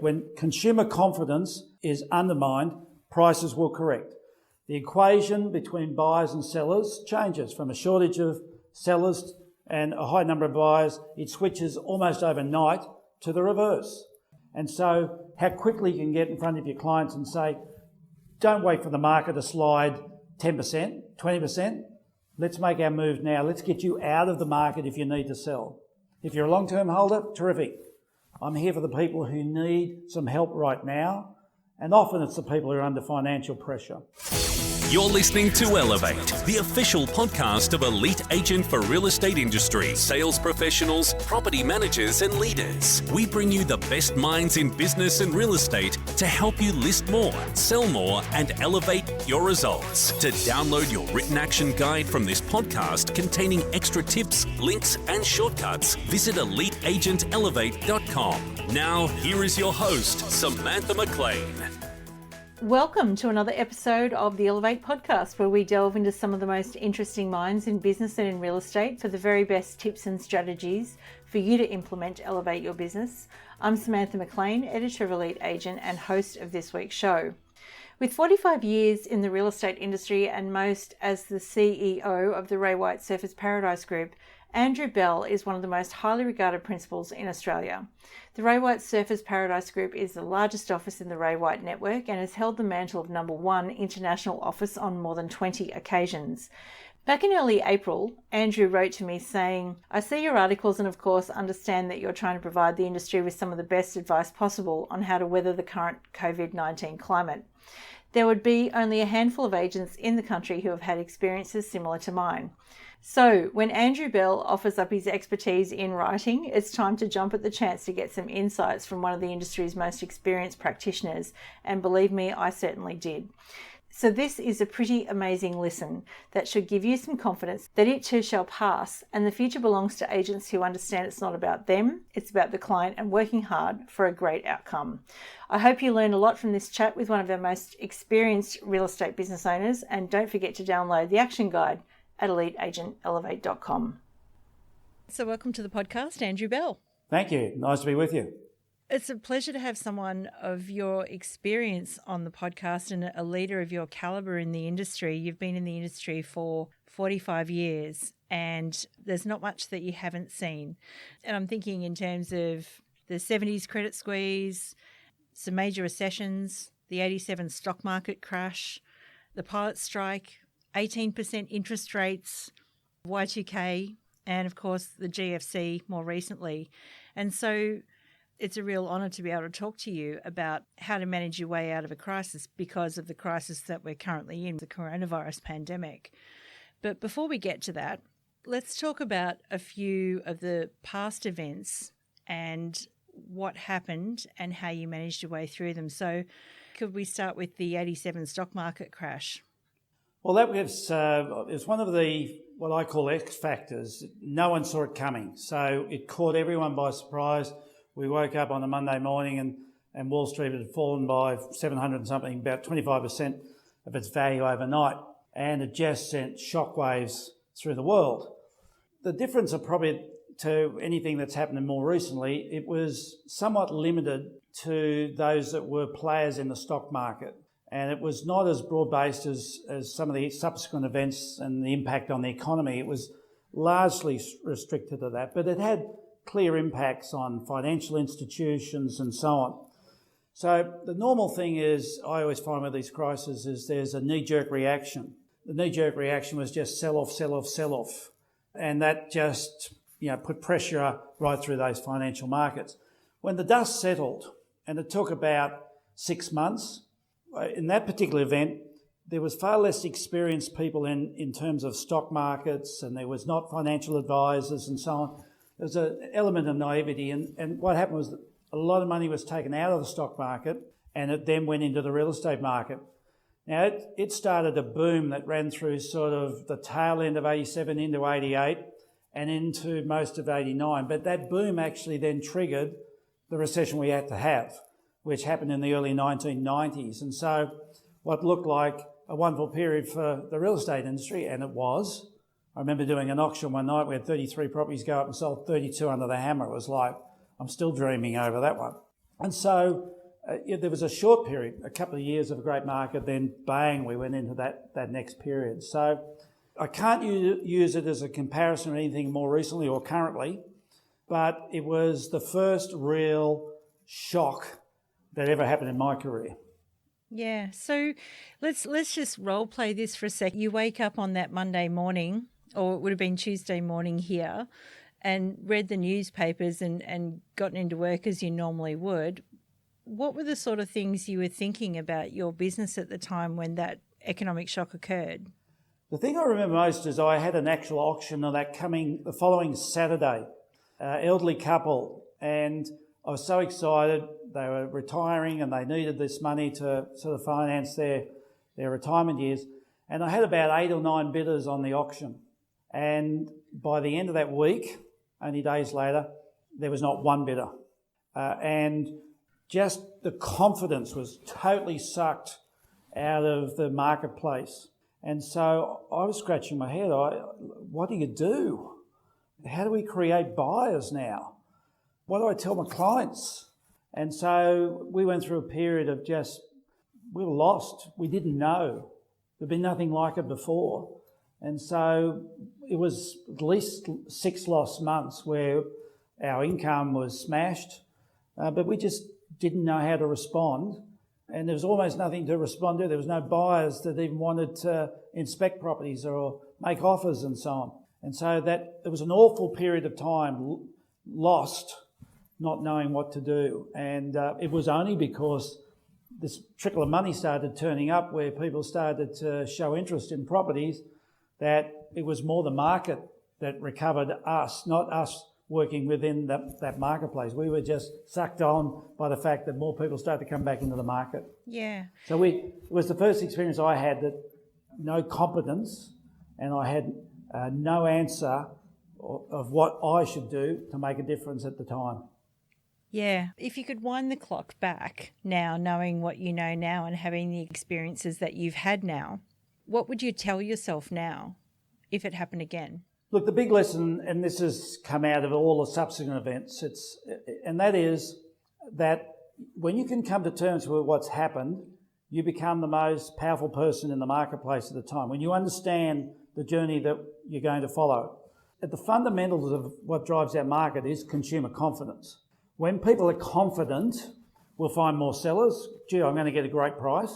When consumer confidence is undermined, prices will correct. The equation between buyers and sellers changes from a shortage of sellers and a high number of buyers. It switches almost overnight to the reverse. And so how quickly you can get in front of your clients and say, don't wait for the market to slide 10%, 20%. Let's make our move now. Let's get you out of the market if you need to sell. If you're a long-term holder, terrific. I'm here for the people who need some help right now, and often it's the people who are under financial pressure. You're listening to Elevate, the official podcast of elite agent for real estate industry, sales professionals, property managers and leaders. We bring you the best minds in business and real estate to help you list more, sell more and elevate your results. To download your written action guide from this podcast containing extra tips, links and shortcuts, visit eliteagentelevate.com. Now, here is your host, Samantha McLean. Welcome to another episode of the Elevate podcast, where we delve into some of the most interesting minds in business and in real estate for the very best tips and strategies for you to implement to elevate your business. I'm Samantha McLean, editor of Elite Agent and host of this week's show. With 45 years in the real estate industry and most as the CEO of the Ray White Surfers Paradise Group, Andrew Bell is one of the most highly regarded principals in Australia. The Ray White Surfers Paradise Group is the largest office in the Ray White network and has held the mantle of number one international office on more than 20 occasions. Back in early April, Andrew wrote to me saying, "I see your articles and of course understand that you're trying to provide the industry with some of the best advice possible on how to weather the current COVID-19 climate. There would be only a handful of agents in the country who have had experiences similar to mine. So when Andrew Bell offers up his expertise in writing, it's time to jump at the chance to get some insights from one of the industry's most experienced practitioners. And believe me, I certainly did. So this is a pretty amazing listen that should give you some confidence that it too shall pass, and the future belongs to agents who understand it's not about them, it's about the client and working hard for a great outcome. I hope you learned a lot from this chat with one of our most experienced real estate business owners, and don't forget to download the action guide at eliteagentelevate.com. So welcome to the podcast, Andrew Bell. Thank you. Nice to be with you. It's a pleasure to have someone of your experience on the podcast and a leader of your caliber in the industry. You've been in the industry for 45 years and there's not much that you haven't seen. And I'm thinking in terms of the 70s credit squeeze, some major recessions, the 87 stock market crash, the pilot strike, 18% interest rates, Y2K, and of course the GFC more recently. And so it's a real honour to be able to talk to you about how to manage your way out of a crisis because of the crisis that we're currently in, the coronavirus pandemic. But before we get to that, let's talk about a few of the past events and what happened and how you managed your way through them. So could we start with the 87 stock market crash? Well, that was one of the, what I call X factors. No one saw it coming. So it caught everyone by surprise. We woke up on a Monday morning and Wall Street had fallen by 700 and something, about 25% of its value overnight. And it just sent shockwaves through the world. The difference are probably to anything that's happened more recently, it was somewhat limited to those that were players in the stock market. And it was not as broad-based as some of the subsequent events and the impact on the economy. It was largely restricted to that, but it had clear impacts on financial institutions and so on. So the normal thing is, I always find with these crises, is there's a knee-jerk reaction. The knee-jerk reaction was just sell off, sell off, sell off. And that just, put pressure right through those financial markets. When the dust settled, and it took about 6 months, in that particular event, there was far less experienced people in terms of stock markets, and there was not financial advisors and so on. There was an element of naivety, and what happened was that a lot of money was taken out of the stock market, and it then went into the real estate market. Now, it started a boom that ran through sort of the tail end of 87 into 88 and into most of 89. But that boom actually then triggered the recession we had to have, which happened in the early 1990s. And so what looked like a wonderful period for the real estate industry, and it was. I remember doing an auction one night. We had 33 properties go up and sold 32 under the hammer. It was like, I'm still dreaming over that one. And so there was a short period, a couple of years of a great market, then bang, we went into that next period. So I can't use it as a comparison or anything more recently or currently, but it was the first real shock that ever happened in my career. Yeah. So let's just role play this for a sec. You wake up on that Monday morning, or it would have been Tuesday morning here, and read the newspapers and gotten into work as you normally would. What were the sort of things you were thinking about your business at the time when that economic shock occurred? The thing I remember most is I had an actual auction on the following Saturday, elderly couple, and I was so excited. They were retiring and they needed this money to sort of finance their retirement years. And I had about 8 or 9 bidders on the auction. And by the end of that week, only days later, there was not one bidder. And just the confidence was totally sucked out of the marketplace. And so I was scratching my head. What do you do? How do we create buyers now? What do I tell my clients? And so we went through a period of we were lost. We didn't know. There'd been nothing like it before. And so it was at least 6 lost months where our income was smashed, but we just didn't know how to respond. And there was almost nothing to respond to. There was no buyers that even wanted to inspect properties or make offers and so on. And so it was an awful period of time lost, not knowing what to do. And it was only because this trickle of money started turning up where people started to show interest in properties that it was more the market that recovered us, not us working within that marketplace. We were just sucked on by the fact that more people started to come back into the market. Yeah. So it was the first experience I had that no competence, and I had no answer of what I should do to make a difference at the time. Yeah. If you could wind the clock back now, knowing what you know now and having the experiences that you've had now, what would you tell yourself now if it happened again? Look, the big lesson, and this has come out of all the subsequent events, and that is that when you can come to terms with what's happened, you become the most powerful person in the marketplace at the time. When you understand the journey that you're going to follow. At the fundamentals of what drives our market is consumer confidence. When people are confident, we'll find more sellers. Gee, I'm going to get a great price.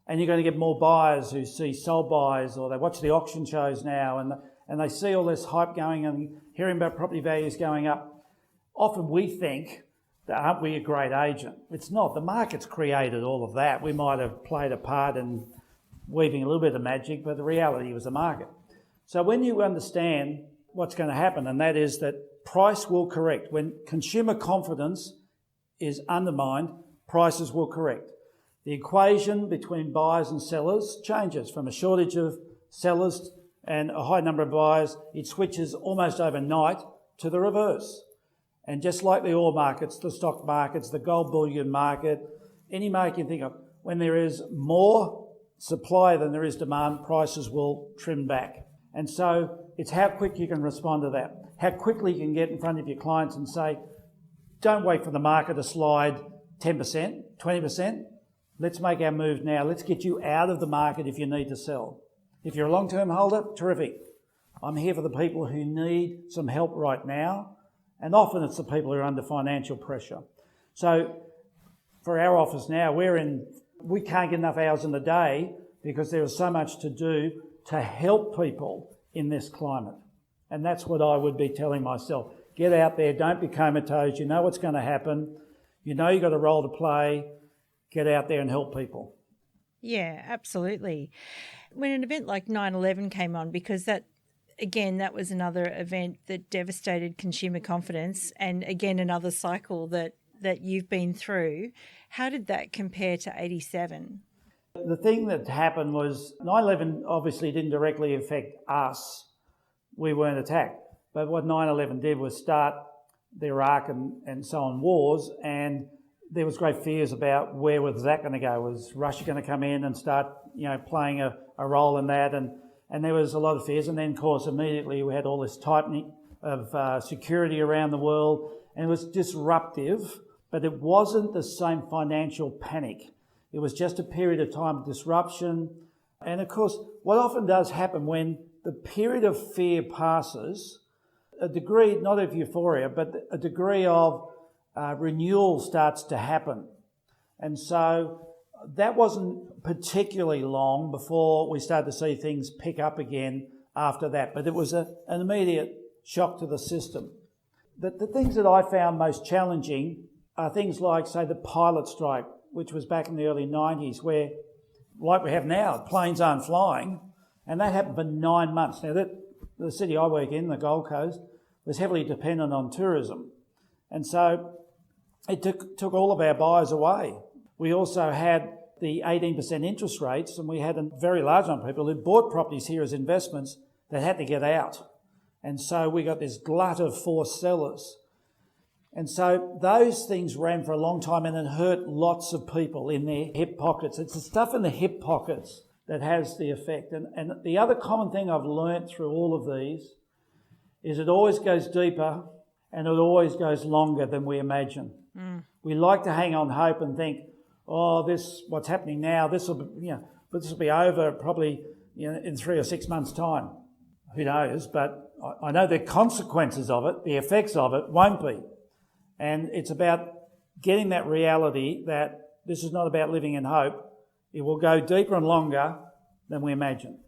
And you're going to get more buyers who see sold buys, or they watch the auction shows now and they see all this hype going and hearing about property values going up. Often we think that aren't we a great agent? It's not. The market's created all of that. We might have played a part in weaving a little bit of magic, but the reality was the market. So when you understand what's going to happen, and that is that price will correct. When consumer confidence is undermined, prices will correct. The equation between buyers and sellers changes from a shortage of sellers and a high number of buyers. It switches almost overnight to the reverse. And just like the oil markets, the stock markets, the gold bullion market, any market you can think of, when there is more supply than there is demand, prices will trim back. And so it's how quick you can respond to that, how quickly you can get in front of your clients and say, don't wait for the market to slide 10%, 20%. Let's make our move now. Let's get you out of the market if you need to sell. If you're a long-term holder, terrific. I'm here for the people who need some help right now. And often it's the people who are under financial pressure. So for our office now, we can't get enough hours in the day because there is so much to do to help people in this climate. And that's what I would be telling myself. Get out there, don't be comatose. You know what's going to happen. You know you've got a role to play. Get out there and help people. Yeah, absolutely. When an event like 9/11 came on, because that was another event that devastated consumer confidence, and again, another cycle that you've been through. How did that compare to 87? The thing that happened was 9/11 obviously didn't directly affect us. We weren't attacked. But what 9/11 did was start the Iraq and so on wars, and there was great fears about where was that going to go. Was Russia going to come in and start, playing a role in that? And there was a lot of fears. And then, of course, immediately we had all this tightening of security around the world, and it was disruptive but it wasn't the same financial panic. It was just a period of time of disruption. And of course, what often does happen when the period of fear passes, a degree, not of euphoria, but a degree of renewal starts to happen. And so that wasn't particularly long before we started to see things pick up again after that. But it was an immediate shock to the system. The things that I found most challenging are things like, say, the pilot strike, which was back in the early 90s, where, like we have now, planes aren't flying, and that happened for 9 months. Now, the city I work in, the Gold Coast, was heavily dependent on tourism. And so it took all of our buyers away. We also had the 18% interest rates, and we had a very large number of people who bought properties here as investments that had to get out. And so we got this glut of forced sellers. And so those things ran for a long time, and it hurt lots of people in their hip pockets. It's the stuff in the hip pockets that has the effect. And the other common thing I've learnt through all of these is it always goes deeper and it always goes longer than we imagine. We like to hang on hope and think, oh, what's happening now, this will be over probably in 3 or 6 months' time. Who knows? But I know the consequences of it, the effects of it, won't be. And it's about getting that reality that this is not about living in hope. It will go deeper and longer than we imagine.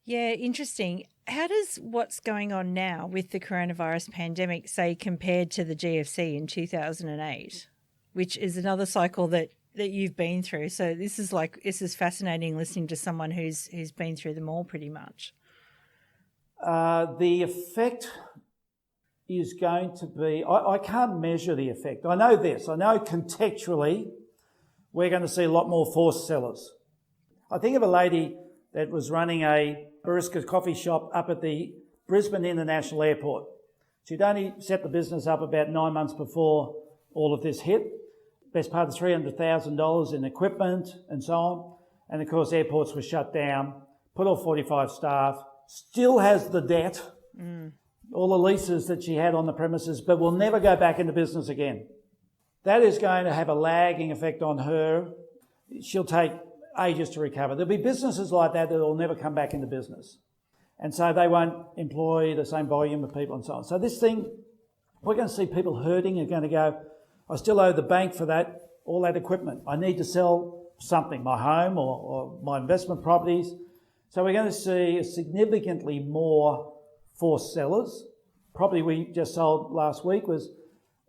Yeah, interesting. How does what's going on now with the coronavirus pandemic, say, compared to the GFC in 2008, which is another cycle that you've been through? So this is fascinating listening to someone who's been through them all pretty much. The effect is going to be, I can't measure the effect. I know this. I know contextually we're going to see a lot more forced sellers. I think of a lady that was running a barista coffee shop up at the Brisbane International Airport. She'd only set the business up about 9 months before all of this hit. Best part of $300,000 in equipment and so on. And of course, airports were shut down, put off 45 staff, still has the debt, all the leases that she had on the premises, but will never go back into business again. That is going to have a lagging effect on her. She'll take ages to recover. There'll be businesses like that will never come back into business. And so they won't employ the same volume of people and so on. So this thing, we're going to see people hurting and going to go, I still owe the bank for that, all that equipment. I need to sell something, my home or my investment properties. So we're going to see significantly more forced sellers. Property we just sold last week was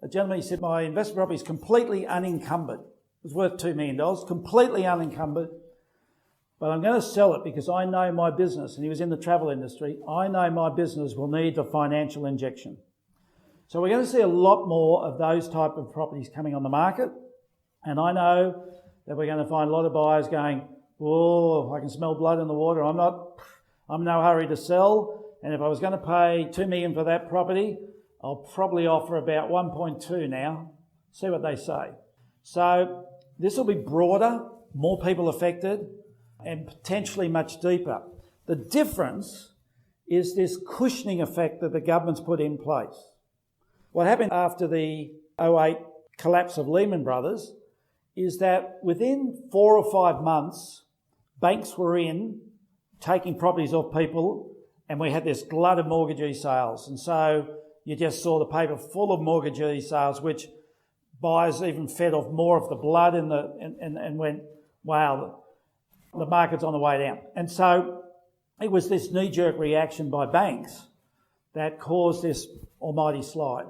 a gentleman, he said, my investment property is completely unencumbered. It was worth $2 million, completely unencumbered. But I'm going to sell it because I know my business, and he was in the travel industry, I know my business will need a financial injection. So we're going to see a lot more of those type of properties coming on the market. And I know that we're going to find a lot of buyers going, oh, I can smell blood in the water. I'm in no hurry to sell. And if I was going to pay $2 million for that property, I'll probably offer about 1.2 now. See what they say. So this will be broader, more people affected, and potentially much deeper. The difference is this cushioning effect that the government's put in place. What happened after the 2008 collapse of Lehman Brothers is that within 4 or 5 months, banks were in taking properties off people, and we had this glut of mortgagee sales. And so you just saw the paper full of mortgagee sales, which buyers even fed off more of the blood and went, wow, the market's on the way down. And so it was this knee-jerk reaction by banks that caused this almighty slide.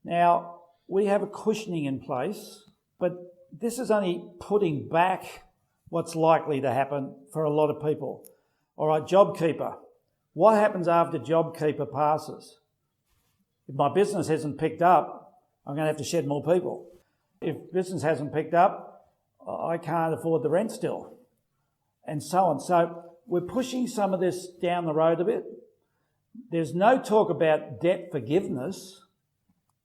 Now, we have a cushioning in place, but this is only putting back what's likely to happen for a lot of people. All right, JobKeeper. What happens after JobKeeper passes? If my business hasn't picked up, I'm going to have to shed more people. If business hasn't picked up, I can't afford the rent still, and so on. So we're pushing some of this down the road a bit. There's no talk about debt forgiveness.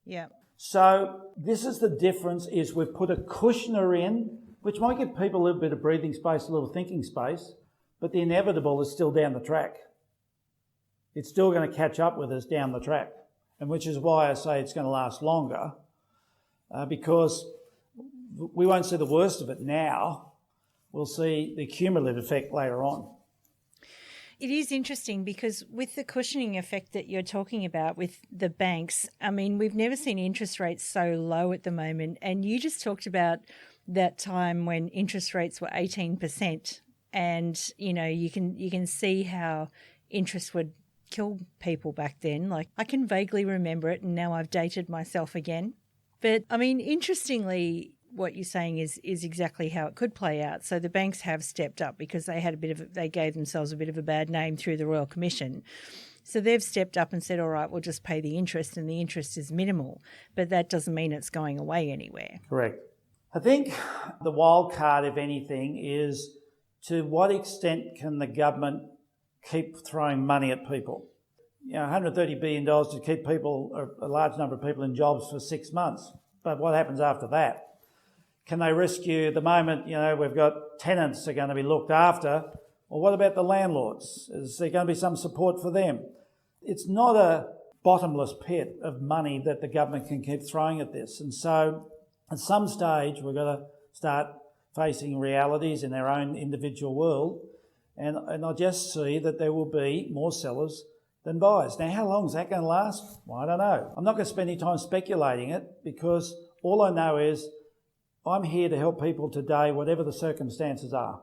Yeah. So this is the difference, is we've put a cushioner in, which might give people a little bit of breathing space, a little thinking space, but the inevitable is still down the track. It's still going to catch up with us down the track, and which is why I say it's going to last longer. because we won't see the worst of it now. We'll see the cumulative effect later on. It is interesting because with the cushioning effect that you're talking about with the banks, I mean, we've never seen interest rates so low at the moment. And you just talked about that time when interest rates were 18%. And, you can see how interest would kill people back then. Like, I can vaguely remember it, and now I've dated myself again. But, I mean, interestingly, what you're saying is exactly how it could play out. So the banks have stepped up because they gave themselves a bit of a bad name through the Royal Commission. So they've stepped up and said, all right, we'll just pay the interest, and the interest is minimal. But that doesn't mean it's going away anywhere. Correct. I think the wild card, if anything, is to what extent can the government keep throwing money at people? $130 billion to keep people, a large number of people in jobs for 6 months. But what happens after that? Can they rescue, the moment, we've got tenants are going to be looked after, or what about the landlords? Is there going to be some support for them? It's not a bottomless pit of money that the government can keep throwing at this. And so at some stage, we've got to start facing realities in our own individual world. And I just see that there will be more sellers than buyers. Now, how long is that going to last? Well, I don't know. I'm not going to spend any time speculating it, because all I know is I'm here to help people today, whatever the circumstances are.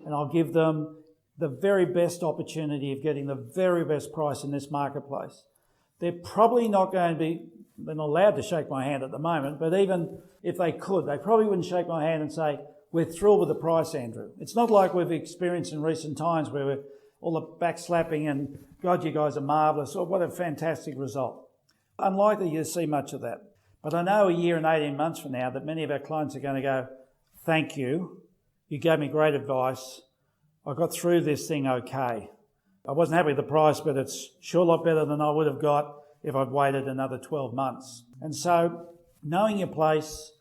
And I'll give them the very best opportunity of getting the very best price in this marketplace. They're probably not going to be, they're not allowed to shake my hand at the moment, but even if they could, they probably wouldn't shake my hand and say, we're thrilled with the price, Andrew. It's not like we've experienced in recent times where we're all the backslapping and, God, you guys are marvellous, or what a fantastic result. Unlikely you see much of that. But I know a year and 18 months from now that many of our clients are going to go, thank you. You gave me great advice. I got through this thing okay. I wasn't happy with the price, but it's sure a lot better than I would have got if I'd waited another 12 months. And so knowing your place,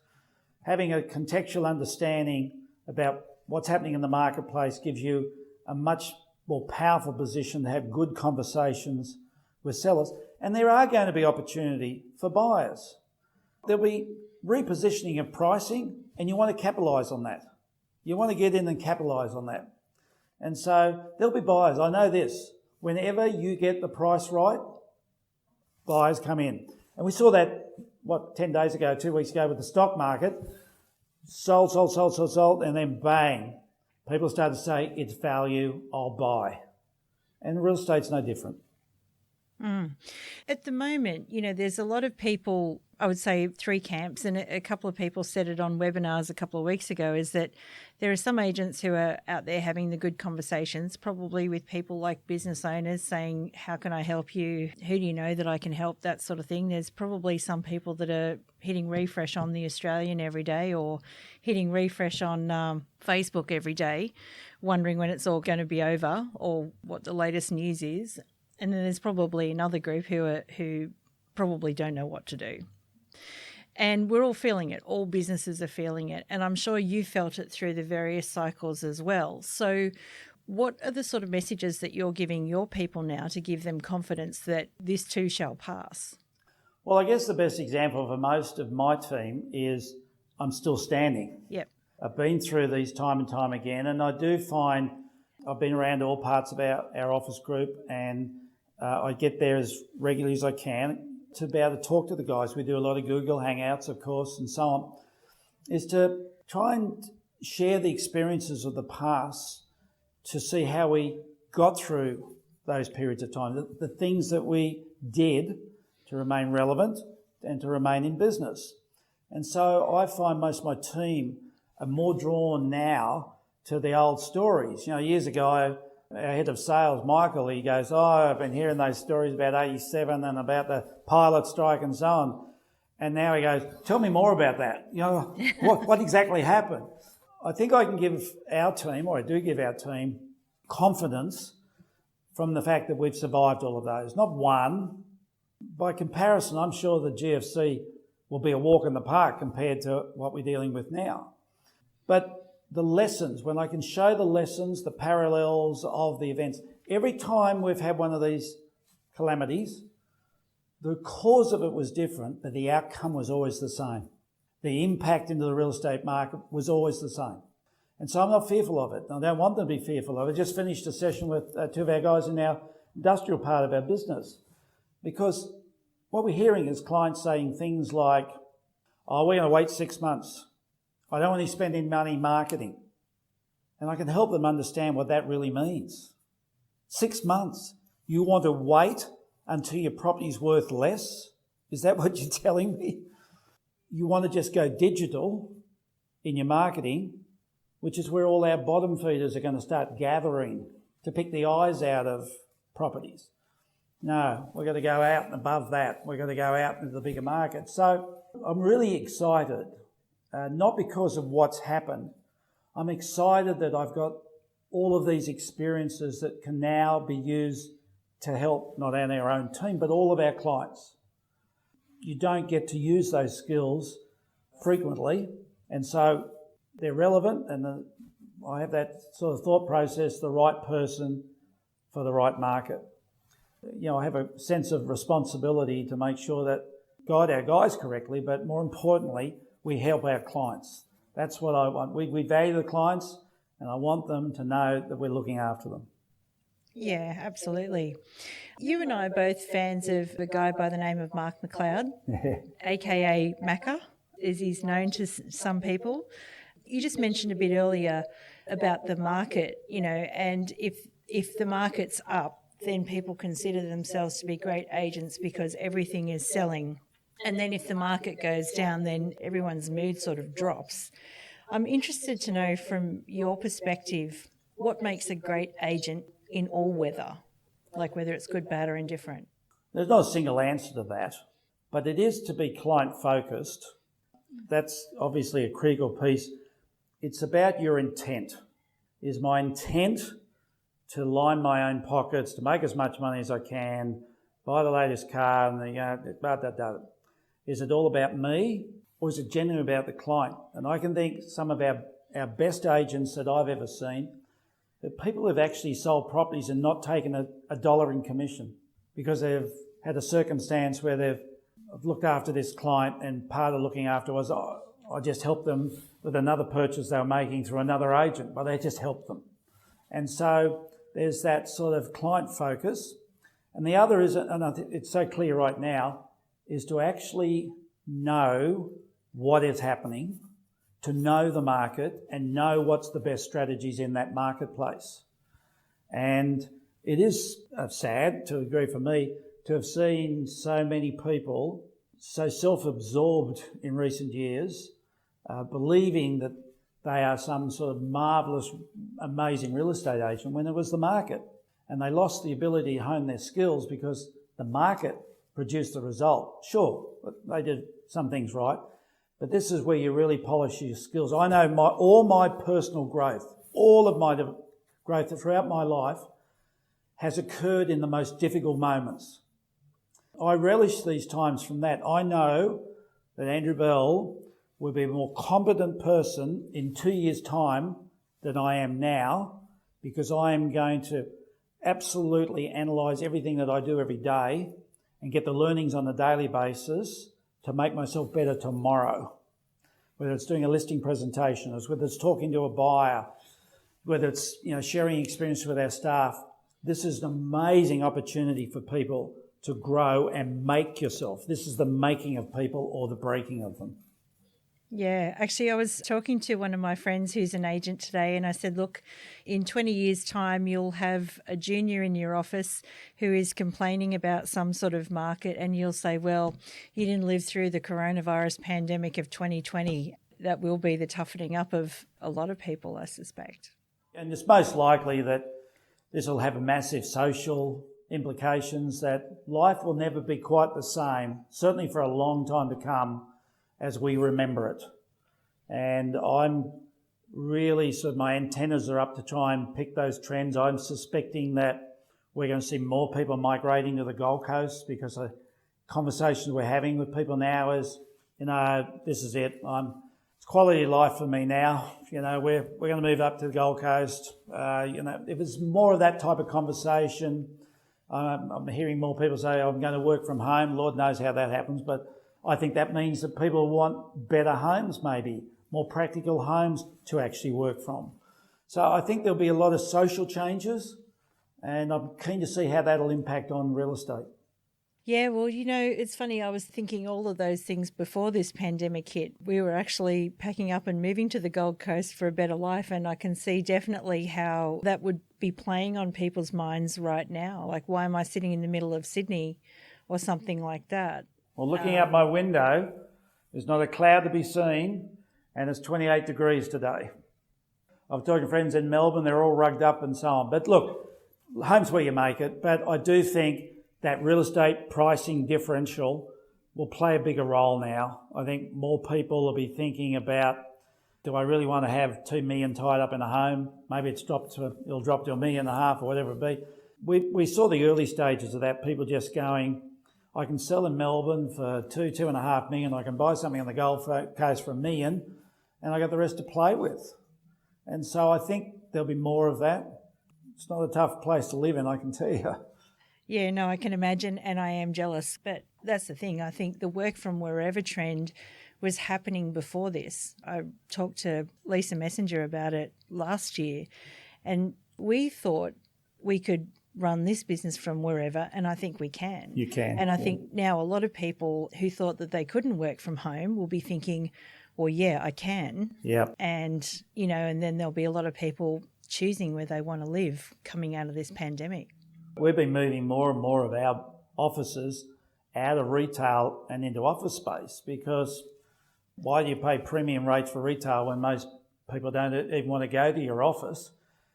having a contextual understanding about what's happening in the marketplace gives you a much more powerful position to have good conversations with sellers. And there are going to be opportunity for buyers. There'll be repositioning of pricing, and you want to capitalise on that. You want to get in and capitalise on that. And so there'll be buyers. I know this. Whenever you get the price right, buyers come in. And we saw that, 10 days ago, 2 weeks ago with the stock market. Sold, and then bang. People started to say, it's value, I'll buy. And real estate's no different. At the moment, there's a lot of people, I would say 3 camps, and a couple of people said it on webinars a couple of weeks ago, is that there are some agents who are out there having the good conversations, probably with people like business owners saying, how can I help you? Who do you know that I can help? That sort of thing. There's probably some people that are hitting refresh on The Australian every day, or hitting refresh on Facebook every day, wondering when it's all going to be over or what the latest news is. And then there's probably another group who probably don't know what to do. And we're all feeling it. All businesses are feeling it. And I'm sure you felt it through the various cycles as well. So what are the sort of messages that you're giving your people now to give them confidence that this too shall pass? Well, I guess the best example for most of my team is I'm still standing. Yep. I've been through these time and time again, and I do find I've been around all parts of our office group, and I get there as regularly as I can to be able to talk to the guys. We do a lot of Google Hangouts, of course, and so on, is to try and share the experiences of the past to see how we got through those periods of time, the things that we did to remain relevant and to remain in business. And so I find most of my team are more drawn now to the old stories. Years ago, our head of sales, Michael, he goes, I've been hearing those stories about 87 and about the pilot strike and so on. And now he goes, tell me more about that. What exactly happened? I think I can give our team, or I do give our team, confidence from the fact that we've survived all of those. Not one. By comparison, I'm sure the GFC will be a walk in the park compared to what we're dealing with now. But the lessons, when I can show the lessons, the parallels of the events, every time we've had one of these calamities, the cause of it was different, but the outcome was always the same. the impact into the real estate market was always the same. And so I'm not fearful of it. I don't want them to be fearful of it. I just finished a session with two of our guys in our industrial part of our business, because what we're hearing is clients saying things like, oh, we're going to wait 6 months. I don't want to spend any money marketing. And I can help them understand what that really means. 6 months. You want to wait until your property's worth less? Is that what you're telling me? You want to just go digital in your marketing, which is where all our bottom feeders are going to start gathering to pick the eyes out of properties. No, we're going to go out and above that. We're going to go out into the bigger market. So I'm really excited, not because of what's happened. I'm excited that I've got all of these experiences that can now be used to help not only our own team, but all of our clients. You don't get to use those skills frequently, and so they're relevant, and I have that sort of thought process, the right person for the right market. You know, I have a sense of responsibility to make sure that guide our guys correctly, but more importantly, we help our clients. That's what I want. We value the clients, and I want them to know that we're looking after them. Yeah, absolutely. You and I are both fans of a guy by the name of Mark McLeod, aka Macca, as he's known to some people. You just mentioned a bit earlier about the market, you know, and if the market's up, then people consider themselves to be great agents because everything is selling. And then if the market goes down, then everyone's mood sort of drops. I'm interested to know from your perspective, what makes a great agent in all weather, like whether it's good, bad or indifferent? There's not a single answer to that, but it is to be client focused. That's obviously a critical piece. It's about your intent. Is my intent to line my own pockets, to make as much money as I can, buy the latest car, and is it all about me, or is it genuinely about the client? And I can think some of our best agents that I've ever seen, that people have actually sold properties and not taken a dollar in commission because they've had a circumstance where they've looked after this client, and part of looking after was, I just helped them with another purchase they were making through another agent, but they just helped them. And so there's that sort of client focus. And the other is, and I think it's so clear right now, is to actually know what is happening, to know the market and know what's the best strategies in that marketplace. And it is sad, to a degree for me, to have seen so many people so self-absorbed in recent years, believing that they are some sort of marvellous, amazing real estate agent when it was the market. And they lost the ability to hone their skills because the market produced the result. Sure, they did some things right, but this is where you really polish your skills. I know all my personal growth, all of my growth throughout my life has occurred in the most difficult moments. I relish these times from that. I know that Andrew Bell will be a more competent person in 2 years' time than I am now, because I am going to absolutely analyse everything that I do every day and get the learnings on a daily basis to make myself better tomorrow. Whether it's doing a listing presentation, or whether it's talking to a buyer, whether it's sharing experience with our staff, this is an amazing opportunity for people to grow and make yourself. This is the making of people or the breaking of them. Yeah, actually, I was talking to one of my friends who's an agent today, and I said, look, in 20 years' time, you'll have a junior in your office who is complaining about some sort of market, and you'll say, well, you didn't live through the coronavirus pandemic of 2020. That will be the toughening up of a lot of people, I suspect. And it's most likely that this will have a massive social implications, that life will never be quite the same, certainly for a long time to come, as we remember it. And I'm really my antennas are up to try and pick those trends. I'm suspecting that we're going to see more people migrating to the Gold Coast, because the conversations we're having with people now is, this is it. It's quality of life for me now. We're going to move up to the Gold Coast. If it's more of that type of conversation, I'm hearing more people say, I'm going to work from home. Lord knows how that happens, but I think that means that people want better homes, maybe more practical homes to actually work from. So I think there'll be a lot of social changes, and I'm keen to see how that'll impact on real estate. Yeah, well, it's funny. I was thinking all of those things before this pandemic hit. We were actually packing up and moving to the Gold Coast for a better life, and I can see definitely how that would be playing on people's minds right now. Like, why am I sitting in the middle of Sydney or something like that? Well, looking out my window, there's not a cloud to be seen, and it's 28 degrees today. I've talked to friends in Melbourne, they're all rugged up and so on. But look, home's where you make it, but I do think that real estate pricing differential will play a bigger role now. I think more people will be thinking about, do I really want to have $2 million tied up in a home? Maybe it'll drop to $1.5 million or whatever it be. We saw the early stages of that, people just going, I can sell in Melbourne for $2.5 million. I can buy something on the Gold Coast for $1 million, and I got the rest to play with. And so I think there'll be more of that. It's not a tough place to live in, I can tell you. Yeah, no, I can imagine, and I am jealous. But that's the thing. I think the work from wherever trend was happening before this. I talked to Lisa Messenger about it last year, and we thought we could run this business from wherever, and I think we can. You can. And I think now a lot of people who thought that they couldn't work from home will be thinking, well, yeah, I can. Yep. And, and then there'll be a lot of people choosing where they want to live coming out of this pandemic. We've been moving more and more of our offices out of retail and into office space, because why do you pay premium rates for retail when most people don't even want to go to your office?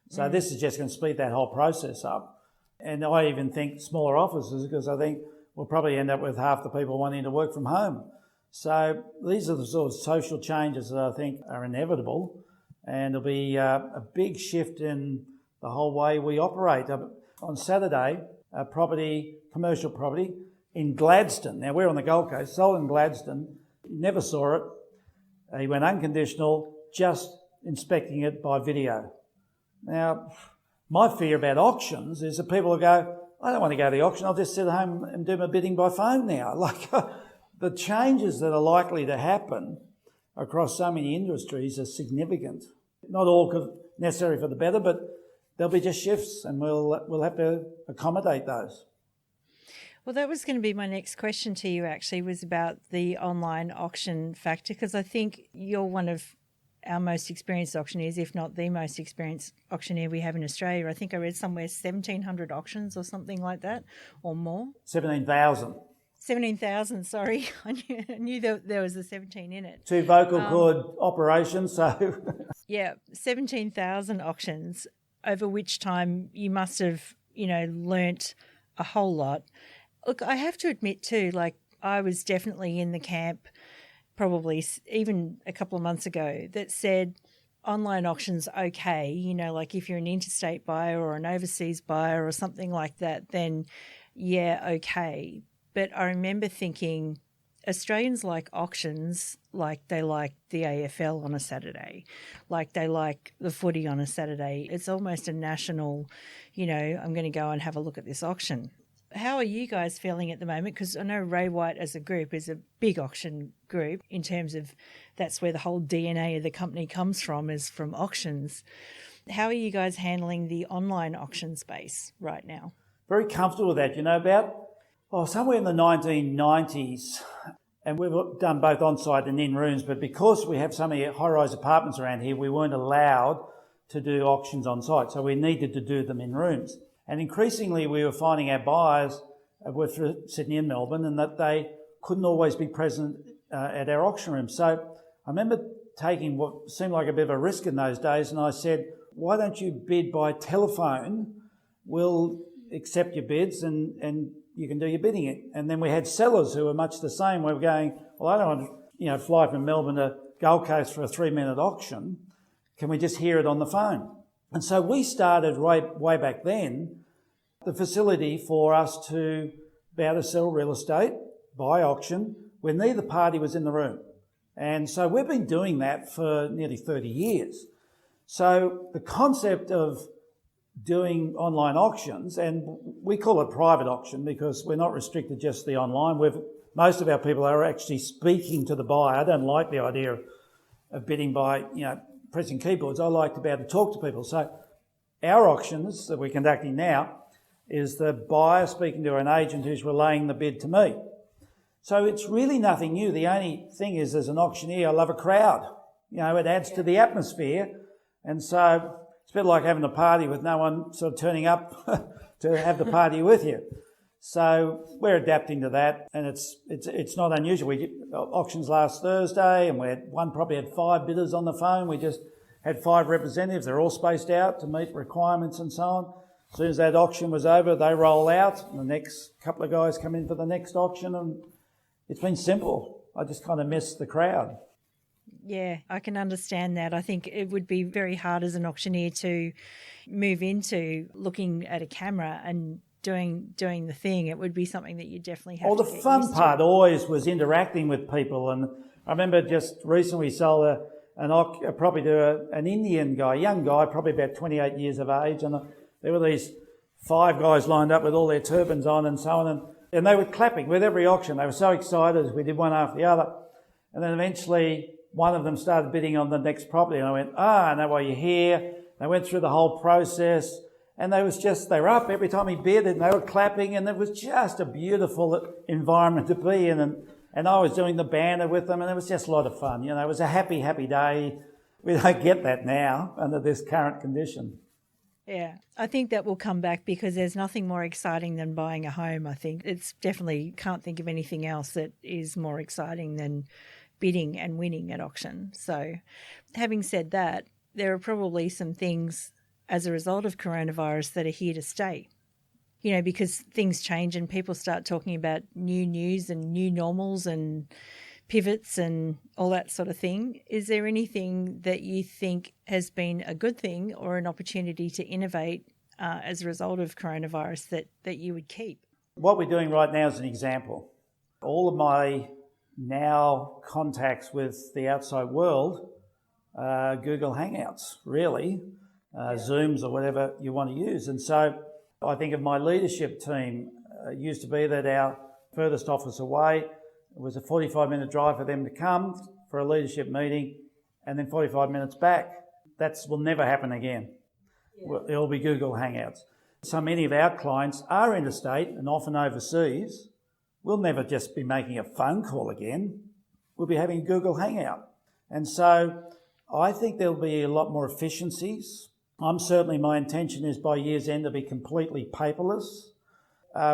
So this is just going to speed that whole process up. And I even think smaller offices, because I think we'll probably end up with half the people wanting to work from home. So these are the sort of social changes that I think are inevitable, and there'll be a big shift in the whole way we operate. On Saturday, a commercial property in Gladstone. Now, we're on the Gold Coast, sold in Gladstone, never saw it. He went unconditional, just inspecting it by video. Now, my fear about auctions is that people will go, I don't want to go to the auction, I'll just sit at home and do my bidding by phone now. Like, the changes that are likely to happen across so many industries are significant. Not all necessary for the better, but there'll be just shifts, and we'll have to accommodate those. Well, that was going to be my next question to you, actually, was about the online auction factor, because I think you're one of our most experienced auctioneers, if not the most experienced auctioneer we have in Australia. I think I read somewhere 1,700 auctions or something like that, or more. 17,000. 17,000, sorry. I knew there was a 17 in it. 2 vocal cord operations, so... Yeah, 17,000 auctions, over which time you must have, learnt a whole lot. Look, I have to admit too, like, I was definitely in the camp probably even a couple of months ago that said online auctions okay, like if you're an interstate buyer or an overseas buyer or something like that, then yeah, okay. But I remember thinking Australians like auctions like they like the AFL on a Saturday, like they like the footy on a Saturday. It's almost a national, I'm going to go and have a look at this auction. How are you guys feeling at the moment? Because I know Ray White as a group is a big auction group in terms of that's where the whole DNA of the company comes from, is from auctions. How are you guys handling the online auction space right now? Very comfortable with that. Somewhere in the 1990s, and we've done both on-site and in rooms, but because we have so many high-rise apartments around here, we weren't allowed to do auctions on-site, so we needed to do them in rooms. And increasingly, we were finding our buyers were for Sydney and Melbourne, and that they couldn't always be present at our auction room. So I remember taking what seemed like a bit of a risk in those days, and I said, why don't you bid by telephone? We'll accept your bids and you can do your bidding. And then we had sellers who were much the same. We were going, well, I don't want to fly from Melbourne to Gold Coast for a 3-minute auction. Can we just hear it on the phone? And so we started way back then the facility for us to be able to sell real estate by auction when neither party was in the room. And so we've been doing that for nearly 30 years. So the concept of doing online auctions, and we call it private auction because we're not restricted just to the online. We've most of our people are actually speaking to the buyer. I don't like the idea of bidding by, pressing keyboards. I like to be able to talk to people. So our auctions that we're conducting now is the buyer speaking to an agent who's relaying the bid to me. So it's really nothing new. The only thing is, as an auctioneer, I love a crowd. It adds to the atmosphere. And so it's a bit like having a party with no one sort of turning up to have the party with you. So we're adapting to that, and it's not unusual. We did auctions last Thursday, and one probably had 5 bidders on the phone. We just had 5 representatives. They're all spaced out to meet requirements and so on. As soon as that auction was over, they roll out, and the next couple of guys come in for the next auction, and it's been simple. I just kind of miss the crowd. Yeah, I can understand that. I think it would be very hard as an auctioneer to move into looking at a camera and doing the thing. It would be something that you definitely have to get used to. The fun part always was interacting with people. And I remember just recently we sold a property to an Indian guy, young guy, probably about 28 years of age. And there were these 5 guys lined up with all their turbans on and so on. And they were clapping with every auction. They were so excited as we did one after the other. And then eventually one of them started bidding on the next property. And I went, I know why you're here. They went through the whole process. And they were up every time he bid, and they were clapping, and it was just a beautiful environment to be in. And I was doing the banner with them, and it was just a lot of fun. It was a happy, happy day. We don't get that now under this current condition. Yeah, I think that will come back because there's nothing more exciting than buying a home, I think. It's definitely, can't think of anything else that is more exciting than bidding and winning at auction. So having said that, there are probably some things as a result of coronavirus that are here to stay, because things change and people start talking about new news and new normals and pivots and all that sort of thing. Is there anything that you think has been a good thing or an opportunity to innovate as a result of coronavirus that you would keep? What we're doing right now is an example. All of my now contacts with the outside world are Google Hangouts, really. Zooms or whatever you want to use. And so I think of my leadership team, used to be that our furthest office away, it was a 45-minute drive for them to come for a leadership meeting and then 45 minutes back. That will never happen again. Yeah. It'll be Google Hangouts. So many of our clients are interstate and often overseas. We'll never just be making a phone call again. We'll be having a Google Hangout. And so I think there'll be a lot more efficiencies. My intention is by year's end to be completely paperless.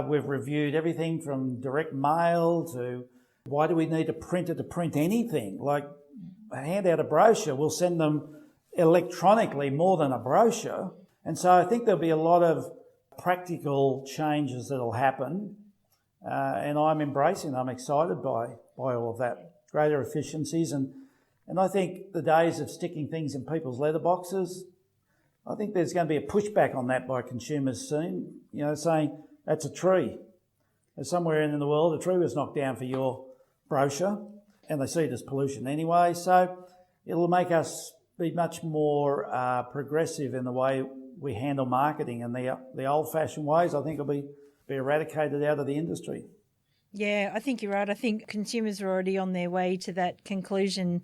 We've reviewed everything from direct mail to why do we need a printer to print anything? Like hand out a brochure, we'll send them electronically more than a brochure. And so I think there'll be a lot of practical changes that'll happen. And I'm embracing, I'm excited by all of that. Greater efficiencies. And I think the days of sticking things in people's letterboxes, I think there's going to be a pushback on that by consumers soon, saying that's a tree. Somewhere in the world, a tree was knocked down for your brochure, and they see it as pollution anyway. So it'll make us be much more progressive in the way we handle marketing, and the old-fashioned ways, I think, will be eradicated out of the industry. Yeah, I think you're right. I think consumers are already on their way to that conclusion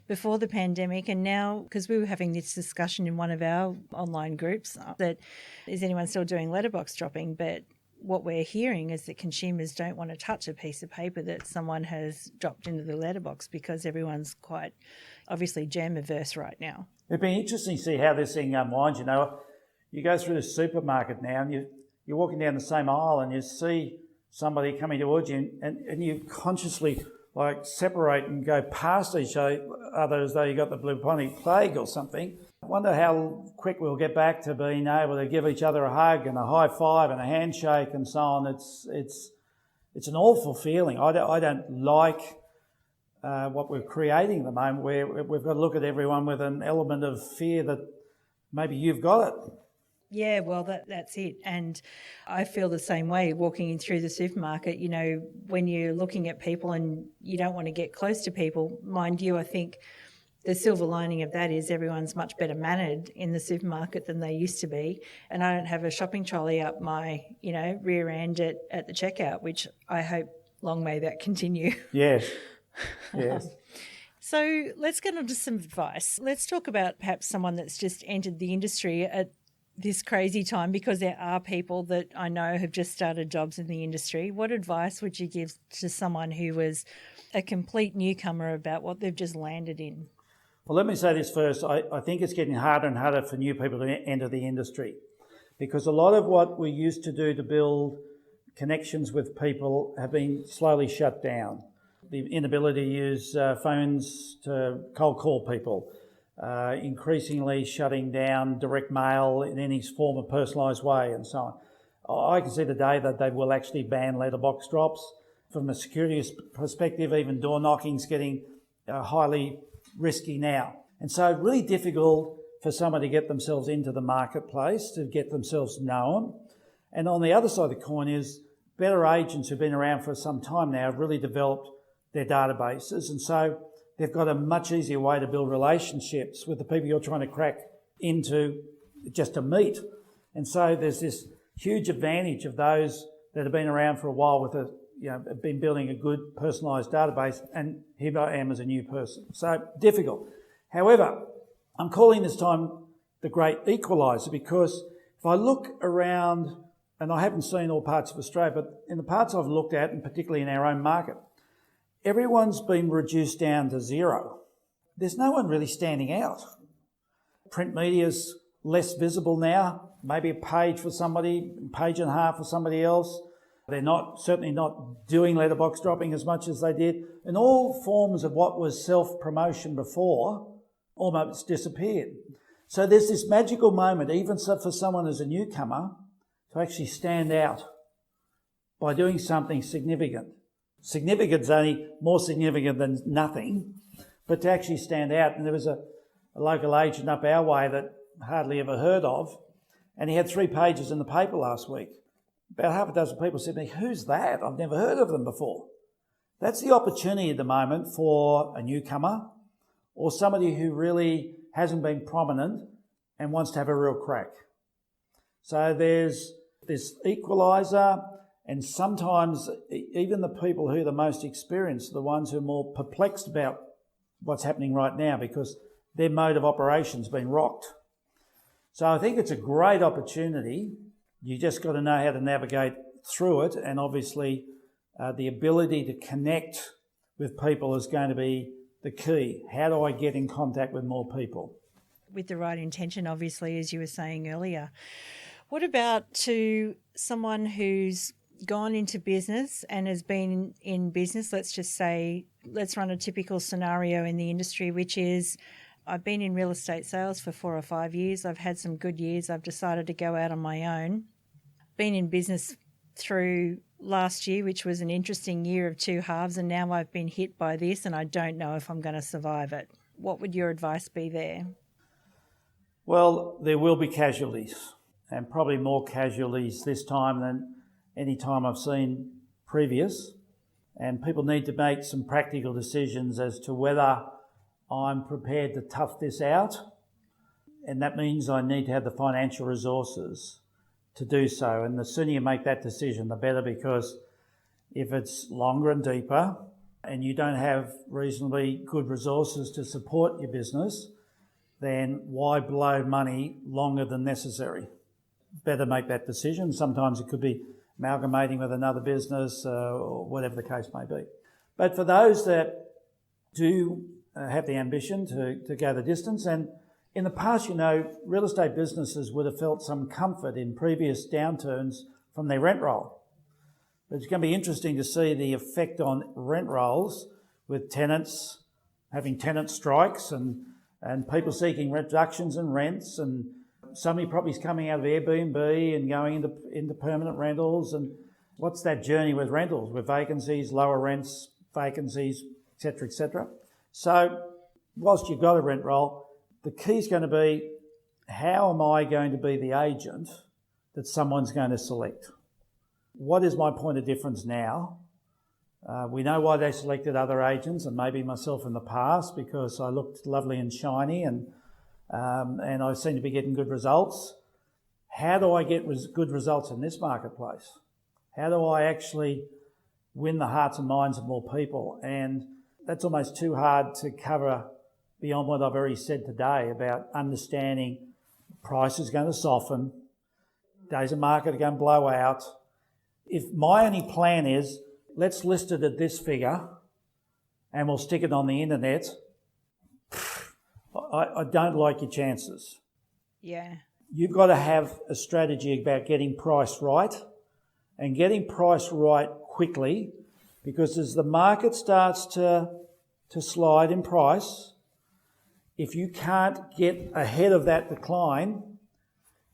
before the pandemic. And now, because we were having this discussion in one of our online groups, that is anyone still doing letterbox dropping? But what we're hearing is that consumers don't want to touch a piece of paper that someone has dropped into the letterbox because everyone's quite obviously germ averse right now. It'd be interesting to see how this thing unwinds. You go through the supermarket now and you're walking down the same aisle and you see somebody coming towards you and you consciously separate and go past each other as though you got the bubonic plague or something. I wonder how quick we'll get back to being able to give each other a hug and a high five and a handshake and so on. It's an awful feeling. I don't like what we're creating at the moment, where we've got to look at everyone with an element of fear that maybe you've got it. Yeah, well, that's it. And I feel the same way walking in through the supermarket. When you're looking at people and you don't want to get close to people, mind you, I think the silver lining of that is everyone's much better mannered in the supermarket than they used to be. And I don't have a shopping trolley up my, rear end at the checkout, which I hope Long may that continue. Yes, yes. So let's get on to some advice. Let's talk about perhaps someone that's just entered the industry at this crazy time, because there are people that I know have just started jobs in the industry. What advice would you give to someone who was a complete newcomer about what they've just landed in? Well, let me say this first. I think it's getting harder and harder for new people to enter the industry, because a lot of what we used to do to build connections with people have been slowly shut down. The inability to use phones to cold call people, increasingly shutting down direct mail in any form of personalised way, and so on. I can see the day that they will actually ban letterbox drops. From a security perspective, even door knocking's getting highly risky now. And so really difficult for someone to get themselves into the marketplace, to get themselves known. And on the other side of the coin is better agents who've been around for some time now have really developed their databases. And so they've got a much easier way to build relationships with the people you're trying to crack into just to meet. And so there's this huge advantage of those that have been around for a while with been building a good personalised database, and here I am as a new person. So difficult. However, I'm calling this time the great equaliser, because if I look around, and I haven't seen all parts of Australia, but in the parts I've looked at, and particularly in our own market, everyone's been reduced down to zero. There's no one really standing out. Print media's less visible now, maybe a page for somebody, page and a half for somebody else. They're certainly not doing letterbox dropping as much as they did. And all forms of what was self-promotion before almost disappeared. So there's this magical moment, even for someone as a newcomer, to actually stand out by doing something significant. Significant's only more significant than nothing, but to actually stand out. And there was a local agent up our way that hardly ever heard of, and he had 3 pages in the paper last week. About half a dozen people said to me, "Who's that? I've never heard of them before." That's the opportunity at the moment for a newcomer or somebody who really hasn't been prominent and wants to have a real crack. So there's this equaliser, and sometimes even the people who are the most experienced are the ones who are more perplexed about what's happening right now, because their mode of operation's been rocked. So I think it's a great opportunity. You just got to know how to navigate through it, and obviously the ability to connect with people is going to be the key. How do I get in contact with more people? With the right intention, obviously, as you were saying earlier. What about to someone who's gone into business and has been in business, let's just say, let's run a typical scenario in the industry, which is, I've been in real estate sales for 4 or 5 years. I've had some good years. I've decided to go out on my own. Been in business through last year, which was an interesting year of 2 halves, and now I've been hit by this and I don't know if I'm going to survive it. What would your advice be there? Well, there will be casualties, and probably more casualties this time than any time I've seen previous. And people need to make some practical decisions as to whether I'm prepared to tough this out. And that means I need to have the financial resources to do so. And the sooner you make that decision, the better, because if it's longer and deeper and you don't have reasonably good resources to support your business, then why blow money longer than necessary? Better make that decision. Sometimes it could be amalgamating with another business or whatever the case may be. But for those that do have the ambition to go the distance, and in the past, real estate businesses would have felt some comfort in previous downturns from their rent roll. But it's going to be interesting to see the effect on rent rolls with tenants having tenant strikes and people seeking reductions in rents, and so many properties coming out of Airbnb and going into permanent rentals. And what's that journey with rentals, with vacancies, lower rents, vacancies, etc., etc. So whilst you've got a rent roll, the key is going to be, how am I going to be the agent that someone's going to select? What is my point of difference now? We know why they selected other agents, and maybe myself in the past, because I looked lovely and shiny and I seem to be getting good results. How do I get good results in this marketplace? How do I actually win the hearts and minds of more people. And that's almost too hard to cover beyond what I've already said today about understanding price is going to soften, days of market are going to blow out. If my only plan is, let's list it at this figure and we'll stick it on the internet, I don't like your chances. Yeah. You've got to have a strategy about getting price right and getting price right quickly, because as the market starts to slide in price, if you can't get ahead of that decline,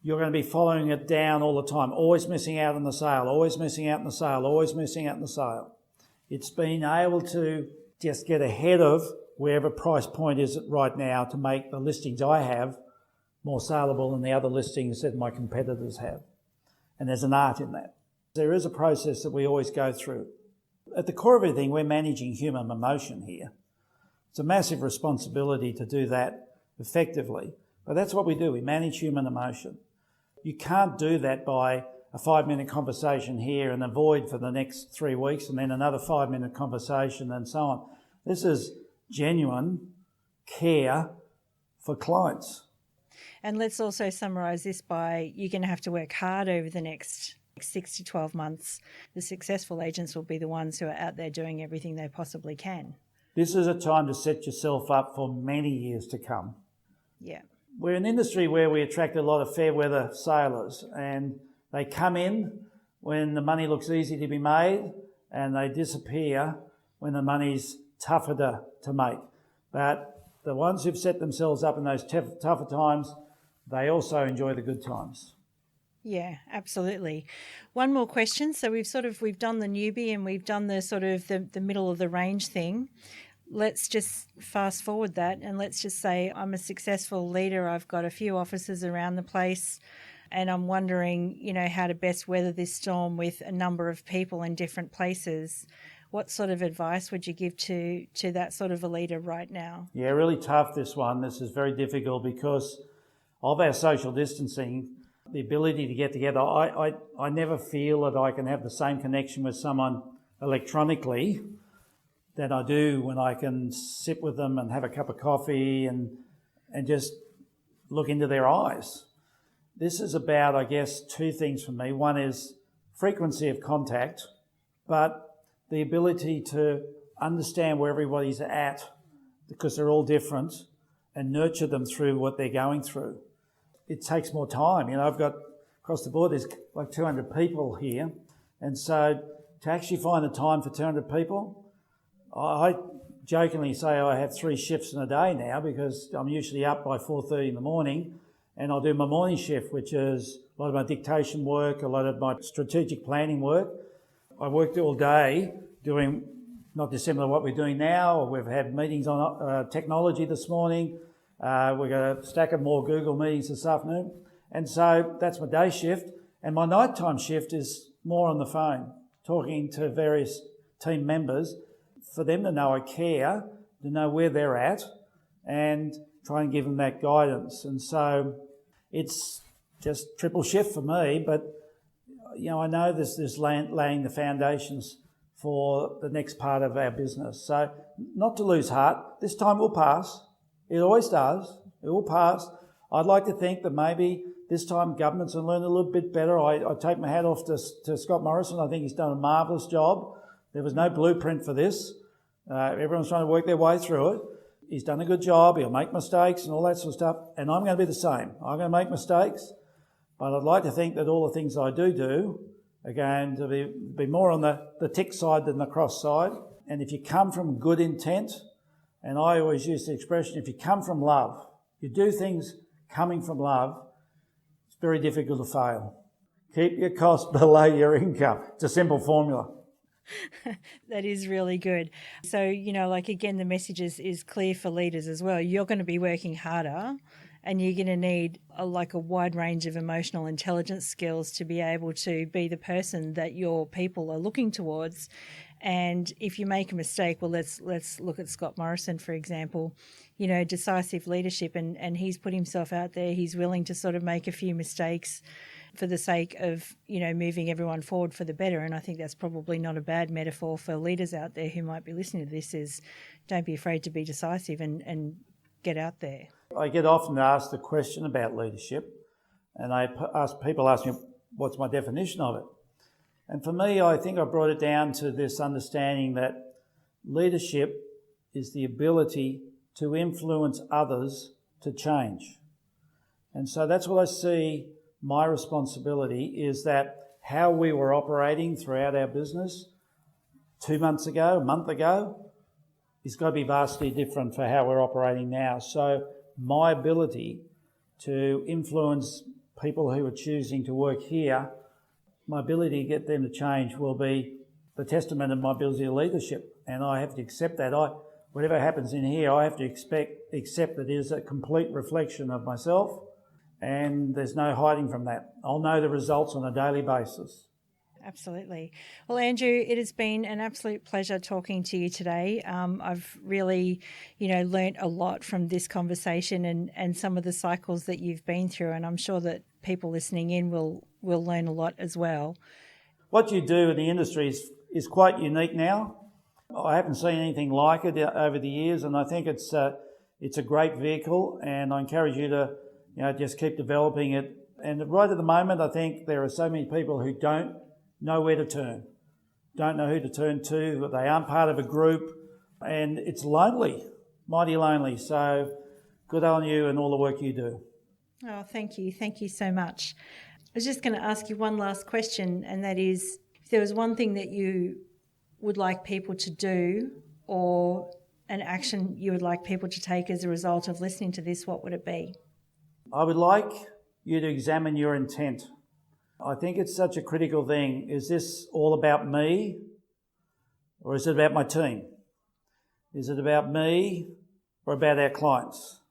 you're going to be following it down all the time, always missing out on the sale, always missing out on the sale, always missing out on the sale. It's being able to just get ahead of wherever price point is right now to make the listings I have more saleable than the other listings that my competitors have. And there's an art in that. There is a process that we always go through. At the core of everything, we're managing human emotion here. It's a massive responsibility to do that effectively. But that's what we do. We manage human emotion. You can't do that by a 5-minute conversation here and avoid for the next 3 weeks and then another 5-minute conversation and so on. This is genuine care for clients. And let's also summarise this by you're going to have to work hard over the next 6 to 12 months. The successful agents will be the ones who are out there doing everything they possibly can. This is a time to set yourself up for many years to come. Yeah. We're an industry where we attract a lot of fair weather sailors, and they come in when the money looks easy to be made and they disappear when the money's tougher to make. But the ones who've set themselves up in those tougher times, they also enjoy the good times. Yeah, absolutely. One more question. So we've done the newbie and we've done the sort of the middle of the range thing. Let's just fast forward that and let's just say I'm a successful leader. I've got a few offices around the place and I'm wondering, how to best weather this storm with a number of people in different places. What sort of advice would you give to that sort of a leader right now? Yeah, really tough, this one. This is very difficult because of our social distancing, the ability to get together. I never feel that I can have the same connection with someone electronically that I do when I can sit with them and have a cup of coffee and just look into their eyes. This is about, I guess, two things for me. One is frequency of contact, but the ability to understand where everybody's at, because they're all different, and nurture them through what they're going through. It takes more time. I've got across the board, there's like 200 people here. And so to actually find the time for 200 people, I jokingly say I have 3 shifts in a day now because I'm usually up by 4:30 in the morning and I'll do my morning shift, which is a lot of my dictation work, a lot of my strategic planning work. I worked all day doing not dissimilar to what we're doing now. We've had meetings on technology this morning. We've got a stack of more Google meetings this afternoon. And so that's my day shift. And my nighttime shift is more on the phone, talking to various team members for them to know I care, to know where they're at, and try and give them that guidance. And so it's just triple shift for me, but I know this is laying the foundations for the next part of our business. So not to lose heart, this time will pass. It always does. It will pass. I'd like to think that maybe this time governments will learn a little bit better. I take my hat off to Scott Morrison. I think he's done a marvellous job. There was no blueprint for this. Everyone's trying to work their way through it. He's done a good job. He'll make mistakes and all that sort of stuff. And I'm going to be the same. I'm going to make mistakes. But I'd like to think that all the things I do are going to be more on the tick side than the cross side. And if you come from good intent, and I always use the expression, if you come from love, you do things coming from love, it's very difficult to fail. Keep your costs below your income. It's a simple formula. That is really good. So, again, the message is clear for leaders as well. You're going to be working harder and you're going to need a wide range of emotional intelligence skills to be able to be the person that your people are looking towards. And if you make a mistake, well, let's look at Scott Morrison, for example, decisive leadership, and he's put himself out there. He's willing to sort of make a few mistakes for the sake of, moving everyone forward for the better. And I think that's probably not a bad metaphor for leaders out there who might be listening to this, is don't be afraid to be decisive and get out there. I get often asked the question about leadership, and people ask me, what's my definition of it? And for me, I think I brought it down to this understanding that leadership is the ability to influence others to change. And so that's what I see my responsibility is, that how we were operating throughout our business 2 months ago, a month ago, is got to be vastly different for how we're operating now. So my ability to influence people who are choosing to work here, my ability to get them to change will be the testament of my ability to leadership. And I have to accept that. Whatever happens in here, I have to accept that it is a complete reflection of myself, and there's no hiding from that. I'll know the results on a daily basis. Absolutely. Well, Andrew, it has been an absolute pleasure talking to you today. I've really, learnt a lot from this conversation and some of the cycles that you've been through, and I'm sure that people listening in will learn a lot as well. What you do in the industry is quite unique now. I haven't seen anything like it over the years, and I think it's a great vehicle, and I encourage you to just keep developing it. And right at the moment, I think there are so many people who don't know where to turn, don't know who to turn to, they aren't part of a group, and it's lonely, mighty lonely. So good on you and all the work you do. Oh, thank you. Thank you so much. I was just going to ask you one last question, and that is, if there was one thing that you would like people to do, or an action you would like people to take as a result of listening to this, what would it be? I would like you to examine your intent. I think it's such a critical thing. Is this all about me, or is it about my team? Is it about me or about our clients?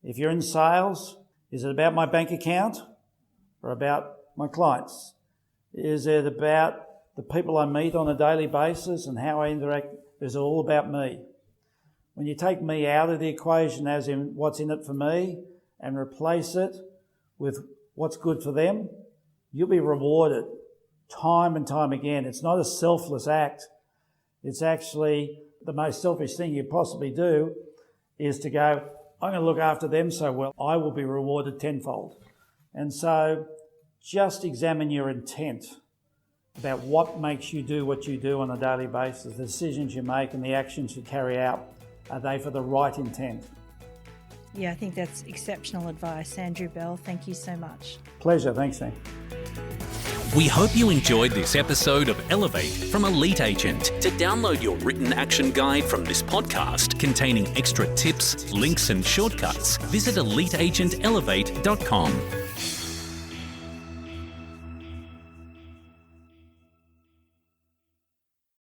If you're in sales, is it about my bank account or about my clients? Is it about the people I meet on a daily basis and how I interact? Is it all about me? When you take me out of the equation, as in what's in it for me, and replace it with what's good for them, you'll be rewarded time and time again. It's not a selfless act. It's actually the most selfish thing you possibly do is to go, I'm going to look after them so well, I will be rewarded tenfold. And so just examine your intent about what makes you do what you do on a daily basis, the decisions you make and the actions you carry out. Are they for the right intent? Yeah, I think that's exceptional advice. Andrew Bell, thank you so much. Pleasure. Thanks, Sam. We hope you enjoyed this episode of Elevate from Elite Agent. To download your written action guide from this podcast containing extra tips, links and shortcuts, visit eliteagentelevate.com.